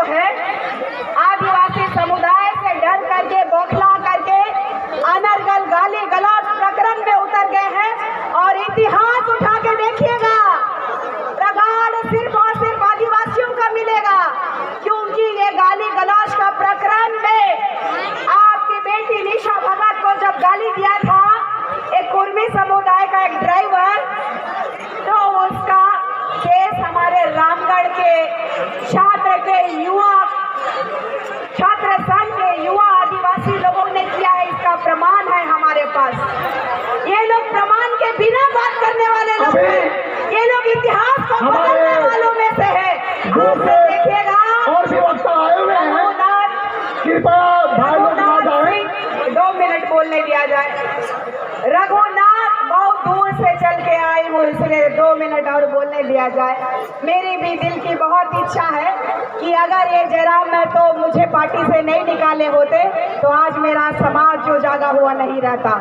है आदिवासी समुदाय से डर करके, बौखला करके अनर्गल गाली गलौज प्रकरण में उतर गए हैं। और इतिहास उठा के देखिएगा, प्रगाढ़ सिर्फ और सिर्फ आदिवासियों का मिलेगा, क्योंकि ये गाली गलौज का प्रकरण में आपकी बेटी निशा भगत को जब गाली दिया था एक कुर्मी समुदाय का एक ड्राइवर, तो उसका केस हमारे रामगढ़ के छात्र संघ के युवा आदिवासी लोगों ने किया है। इसका प्रमाण है हमारे पास। ये लोग प्रमाण के बिना बात करने वाले लोग हैं। ये लोग इतिहास को बदलने वालों में से है। आप देखिएगा, और भी वक्ता आए हुए हैं, कृपया भाई लोग ना जाएं। 2 मिनट बोलने दिया जाए। रघुनाथ बहुत दूर से चल के आई हूँ, इसलिए 2 मिनट और बोलने दिया जाए। मेरी भी दिल की बहुत इच्छा है कि अगर ये जयराम महतो मुझे पार्टी से नहीं निकाले होते तो आज मेरा समाज जो जागा हुआ नहीं रहता।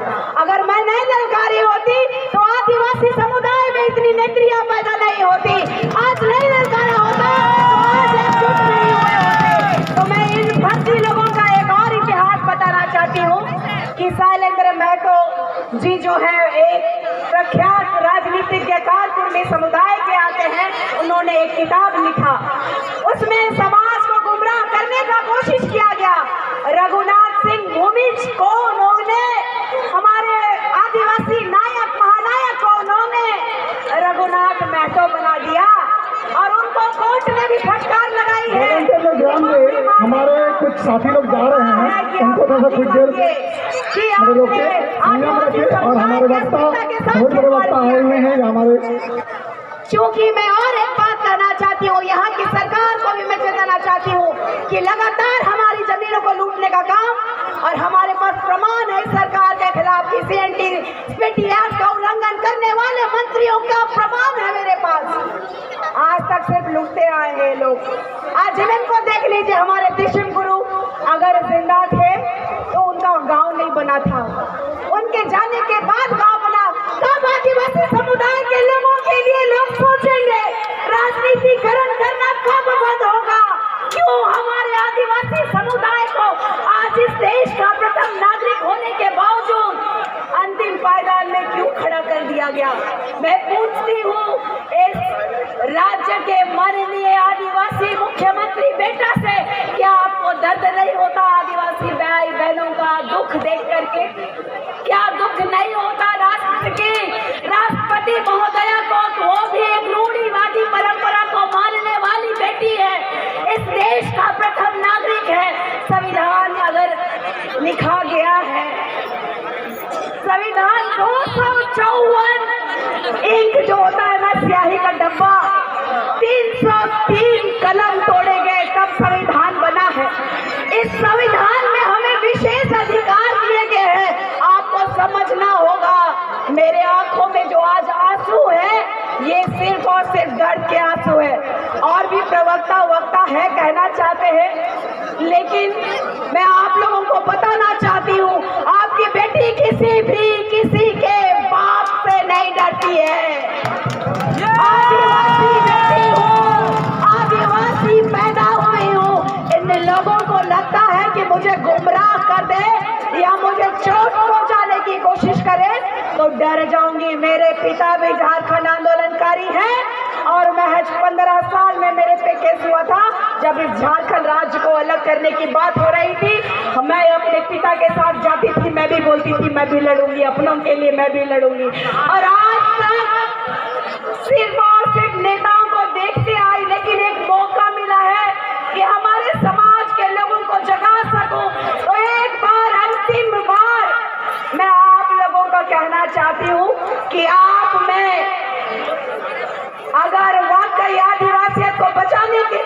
अगर मैं नहीं ललकारी होती तो आदिवासी समुदाय में इतनी नेत्रियां पैदा नहीं होती। आज नहीं ललकारा होता तो आज एकजुट नहीं हुए होते। तो मैं इन फर्जी लोगों का एक और इतिहास बताना चाहती हूँ कि शैलेंद्र महतो जी जो है एक प्रख्यात राजनीतिज्ञकार कुर्मी समुदाय के आते हैं। उन्होंने एक किताब लिखा, उसमें समाज को गुमराह करने का कोशिश किया गया। रघुनाथ सिंह भूमिज को उन्होंने, हमारे आदिवासी नायक महानायक को उन्होंने रघुनाथ महतो बना दिया और उनको कोर्ट ने भी फटकार लगाई है। हमारे कुछ साथी लोग जा रहे हैं, उनको थोड़ा कुछ देर मेरे लोग संयम रखे। और हमारे वक्ता, बहुत बड़े वक्ता आए हुए हैं हमारे। क्योंकि मैं और एक बात कहना चाहती हूँ, यहाँ की सरकार को भी मैं चेताना चाहती हूँ कि लगातार हमारी जमीनों को लूटने का काम, और हमारे पास प्रमाण है सरकार के खिलाफ की CNT एक्ट का उल्लंघन करने वाले मंत्रियों का प्रमाण है मेरे पास। आज तक सिर्फ लूटते आए हैं लोग। आज जिनको देख लीजिए, हमारे दिशम गुरु अगर जिंदा थे तो उनका गांव नहीं बना था, उनके जाने के बाद गांव बना। कब आदिवासी समुदाय के लोगों के लिए लोग सोचेंगे? राजनीतिकरण करना कब बंद होगा? क्यों हमारे आदिवासी समुदाय को आज इस देश का प्रथम नागरिक होने के बावजूद अंतिम पायदान में क्यों खड़ा कर दिया गया? मैं पूछती हूँ इस राज्य के माननीय आदिवासी मुख्यमंत्री बेटा से, क्या आपको दर्द नहीं होता आदिवासी भाई बहनों का दुख देख करके? क्या दुख नहीं होता राष्ट्र के राष्ट्रपति महोदया को? वो भी एक रूढ़िवादी परंपरा को मानने वाली बेटी है, इस देश का प्रथम नागरिक है। संविधान अगर लिखा गया है, संविधान 254 इंक जो होता है ना, स्याही का डब्बा, 303 कलम तोड़े गए तब संविधान बना है। इस संविधान में हमें विशेष अधिकार दिए गए हैं। आपको समझना होगा, मेरे आंखों में जो आज आंसू है ये सिर्फ और सिर्फ दर्द के आंसू है। और भी प्रवक्ता वक्ता है कहना चाहते हैं, लेकिन मैं आप लोगों को बताना चाहती हूँ, आपकी बेटी किसी के बाप से नहीं डरती है। आदिवासी बेटी हूँ, आदिवासी पैदा हुई हूँ। इन लोगों को लगता है कि मुझे गुमराह कर दे या मुझे चोट पहुंचाने की कोशिश करे तो डर जाऊंगी। मेरे पिता भी झारखंड आंदोलनकारी हैं और महज 15 साल में मेरे पे केस हुआ था जब इस झारखंड राज्य को अलग करने की बात हो रही थी। मैं अपने पिता के साथ जाती थी, मैं भी बोलती थी मैं भी लड़ूंगी, अपनों के लिए मैं भी लड़ूंगी। और आज तक सिर्फ और सिर्फ नेताओं को देखते आई, लेकिन एक मौका मिला है कि हमारे समाज के लोगों को जगा सकूं। तो एक बार, अंतिम बार मैं आप लोगों को कहना चाहती हूँ कि आप में अगर वाकई आदिवासियत को बचाने की